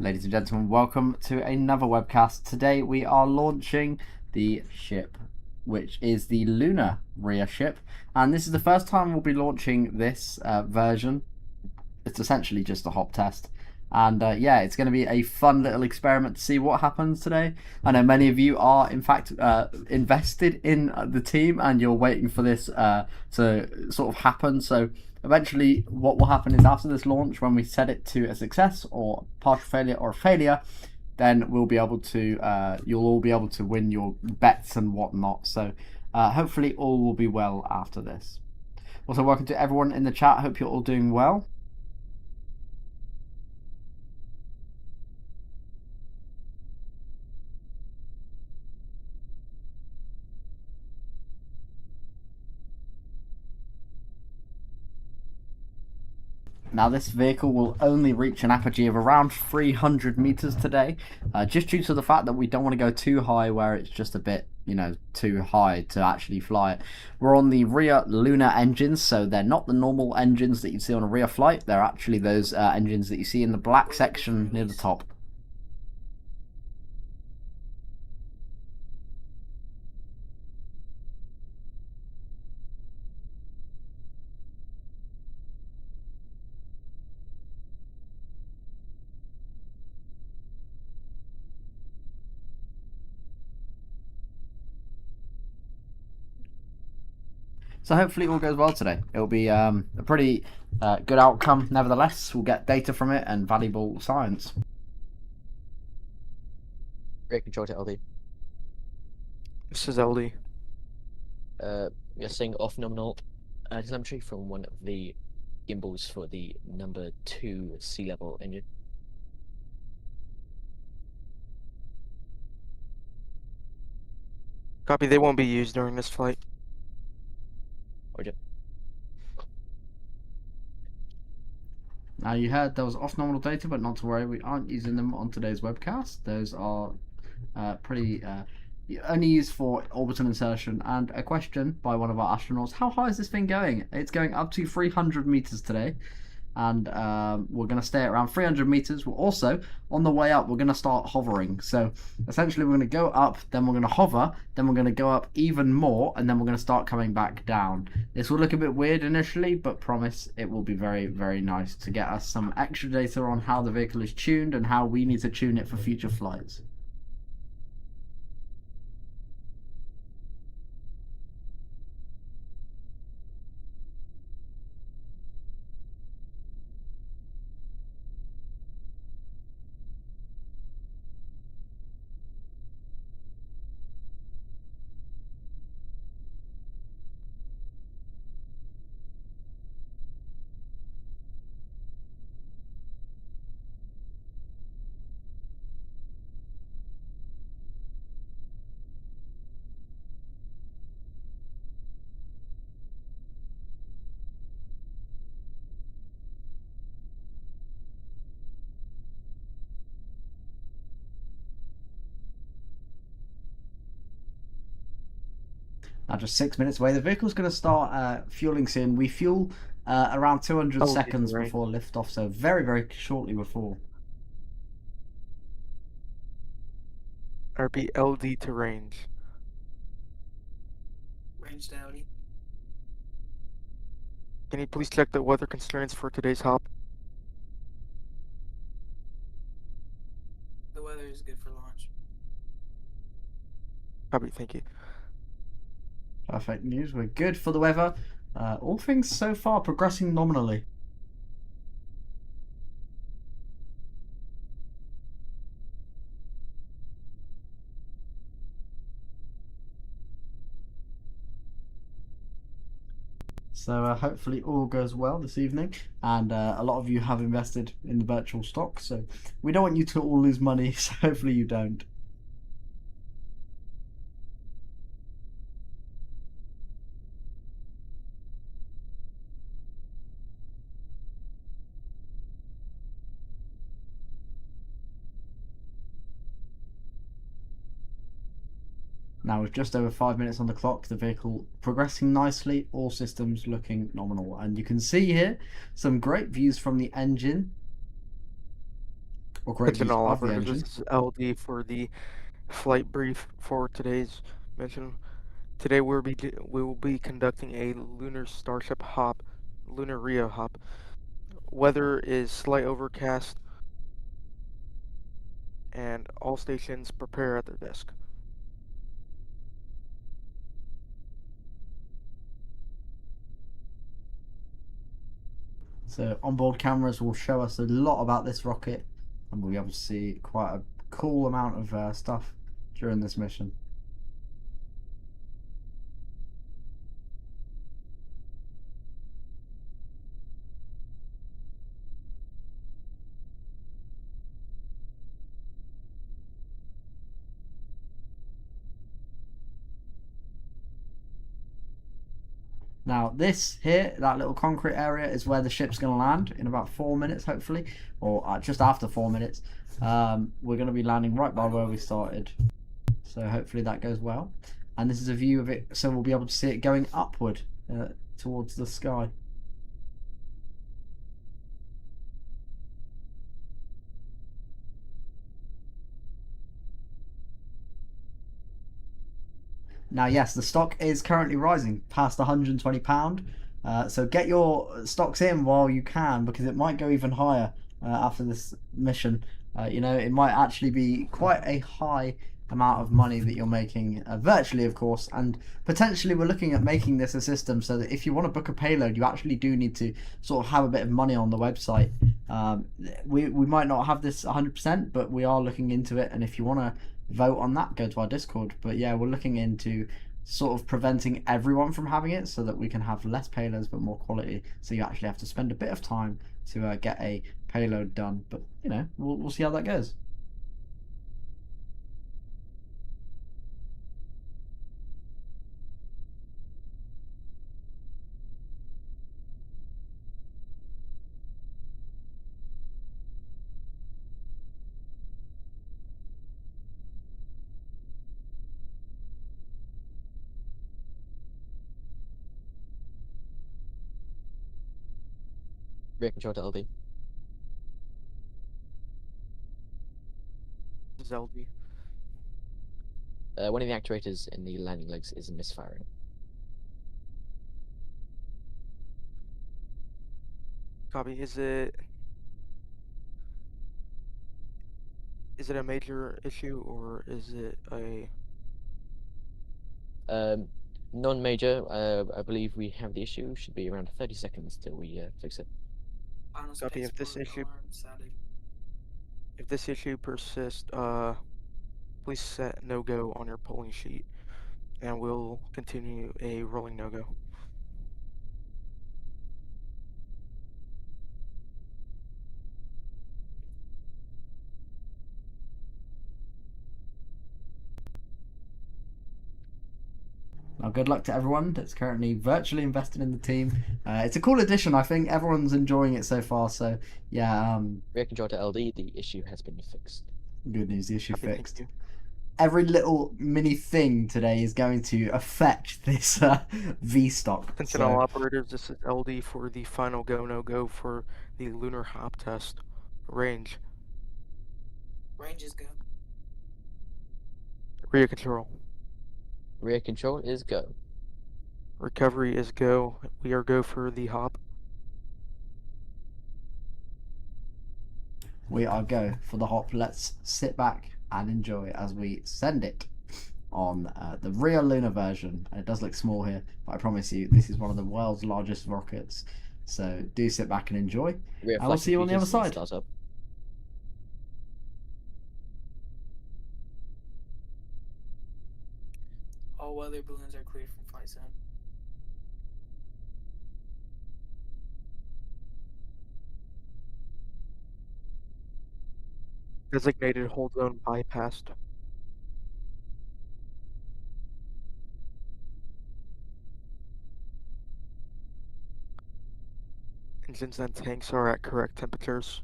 Ladies and gentlemen, welcome to another webcast. Today we are launching the ship, which is the Lunar Rhea ship, and this is the first time we'll be launching this version. It's essentially just a hop test, and yeah, it's going to be a fun little experiment to see what happens today. I know many of you are in fact invested in the team, and you're waiting for this to sort of happen. So eventually what will happen is, after this launch, when we set it to a success or partial failure or a failure, then we'll be able to you'll all be able to win your bets and whatnot. So hopefully all will be well after this. Also, welcome to everyone in the chat. Hope you're all doing well. Now, this vehicle will only reach an apogee of around 300 meters today, just due to the fact that we don't want to go too high where it's just a bit, too high to actually fly it. We're on the Rhea Lunar engines, so they're not the normal engines that you'd see on a Rhea flight. They're actually those engines that you see in the black section near the top. So hopefully it all goes well today. It'll be a pretty good outcome. Nevertheless, we'll get data from it and valuable science. Great control to LD. This is LD. We're seeing off nominal telemetry from one of the gimbals for the number 2 sea level engine. Copy, they won't be used during this flight. Roger. Now, you heard there was off nominal data, but not to worry, we aren't using them on today's webcast. Those are pretty only used for orbital insertion. And a question by one of our astronauts: how high is this thing going? It's going up to 300 meters today, and we're going to stay at around 300 meters. We're also, on the way up, we're going to start hovering. So essentially we're going to go up, then we're going to hover, then we're going to go up even more, and then we're going to start coming back down. This will look a bit weird initially, but promise it will be very, very nice to get us some extra data on how the vehicle is tuned and how we need to tune it for future flights. Now, just 6 minutes away, the vehicle's going to start fueling soon. We fuel around 200 seconds right before liftoff, so very, very shortly before. RB LD to range. Range down. Can you please check the weather concerns for today's hop? The weather is good for launch. Copy, thank you. Perfect news. We're good for the weather. All things so far progressing nominally. So hopefully all goes well this evening, and a lot of you have invested in the virtual stock, so we don't want you to all lose money, so hopefully you don't. Now, with just over 5 minutes on the clock, the vehicle progressing nicely, all systems looking nominal. And you can see here some great views from the engine. or great Attention use all of the operators, engine. this is LD for the flight brief for today's mission. Today we will be conducting a lunar starship hop, lunar Rhea hop. Weather is slight overcast, and all stations prepare at their desk. So onboard cameras will show us a lot about this rocket, and we'll be able to see quite a cool amount of stuff during this mission. Now this here, that little concrete area, is where the ship's going to land in about 4 minutes, hopefully, or just after 4 minutes. We're going to be landing right by where we started, so hopefully that goes well. And this is a view of it, so we'll be able to see it going upward towards the sky. Now, yes, the stock is currently rising past £120. So get your stocks in while you can, because it might go even higher after this mission. It might actually be quite a high amount of money that you're making, virtually, of course, and potentially we're looking at making this a system so that if you want to book a payload, you actually do need to sort of have a bit of money on the website. We might not have this 100%, but we are looking into it, and if you want to vote on that, go to our Discord. But yeah, we're looking into sort of preventing everyone from having it so that we can have less payloads but more quality, so you actually have to spend a bit of time to get a payload done. But we'll see how that goes. Rear control to LD. This is LD. One of the actuators in the landing legs is misfiring. Copy. Is it a major issue or is it a... Non-major, I believe we have the issue. Should be around 30 seconds till we fix it. Final Copy. If this spaceport issue alarm sounded. if this issue persists, please set no-go on your polling sheet, and we'll continue a rolling no-go. Well, good luck to everyone that's currently virtually invested in the team. It's a cool addition. I think everyone's enjoying it so far. So yeah, Rear control to LD, the issue has been fixed. good news, the issue Copy, thank fixed. you. Every little mini thing today is going to affect this V stock. Attention all operators, this is LD for the final go no-go for the lunar hop test. Range. Range is go. Rhea control. Rear control is go. Recovery is go. We are go for the hop. We are go for the hop. Let's sit back and enjoy as we send it on the Rhea Lunar version. And it does look small here, but I promise you this is one of the world's largest rockets. So do sit back and enjoy. Rear I will see you on the other side. Start up. All weather balloons are cleared from flight zone. Designated hold zone bypassed. Engines and tanks are at correct temperatures.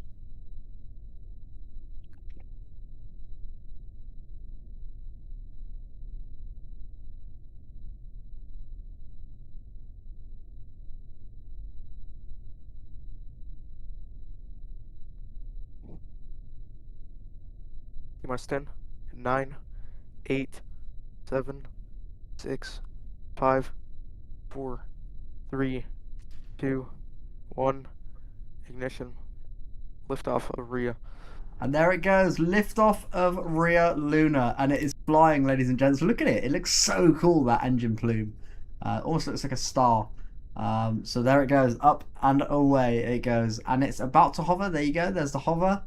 T-10, 9, 8, 7, 6, 5, 4, 3, 2, 1. Ignition. Liftoff of Rhea. And there it goes, liftoff of Rhea Lunar, and it is flying, ladies and gents. Look at it; it looks so cool. That engine plume, almost looks like a star. So there it goes, up and away it goes, and it's about to hover. There you go. There's the hover,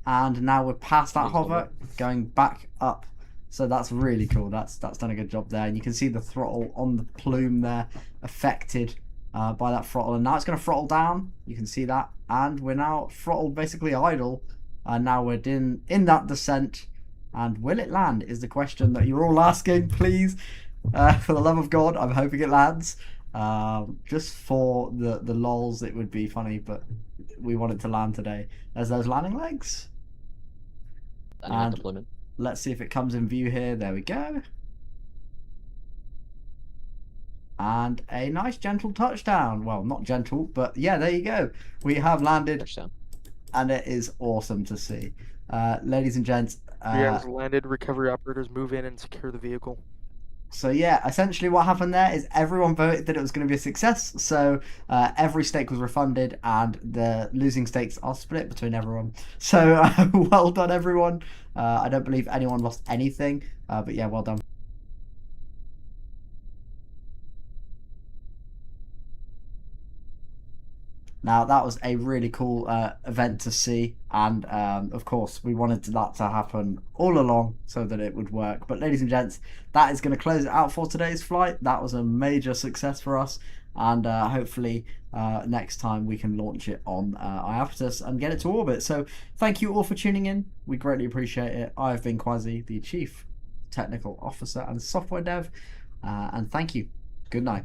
and now we're past that hover, going back up. So that's really cool. That's done a good job there, and you can see the throttle on the plume there, affected by that throttle, and now it's going to throttle down. You can see that, and we're now throttled basically idle. And now we're in that descent, and will it land is the question that you're all asking. Please, for the love of God, I'm hoping it lands. Just for the lols, it would be funny, but we want it to land today. There's those landing legs. And deployment. Let's see if it comes in view here. There we go. And a nice gentle touchdown. Well, not gentle, but yeah, there you go. We have landed. Touchdown. And it is awesome to see. Ladies and gents. Rhea has landed. Recovery operators move in and secure the vehicle. So yeah, essentially what happened there is everyone voted that it was going to be a success. So every stake was refunded, and the losing stakes are split between everyone. So well done, everyone. I don't believe anyone lost anything, but yeah, well done. Now that was a really cool event to see, and of course we wanted that to happen all along so that it would work. But ladies and gents, that is going to close it out for today's flight. That was a major success for us, and hopefully next time we can launch it on Iapetus and get it to orbit. So thank you all for tuning in. We greatly appreciate it. I have been Quasi, the Chief Technical Officer and Software Dev, and thank you. Good night.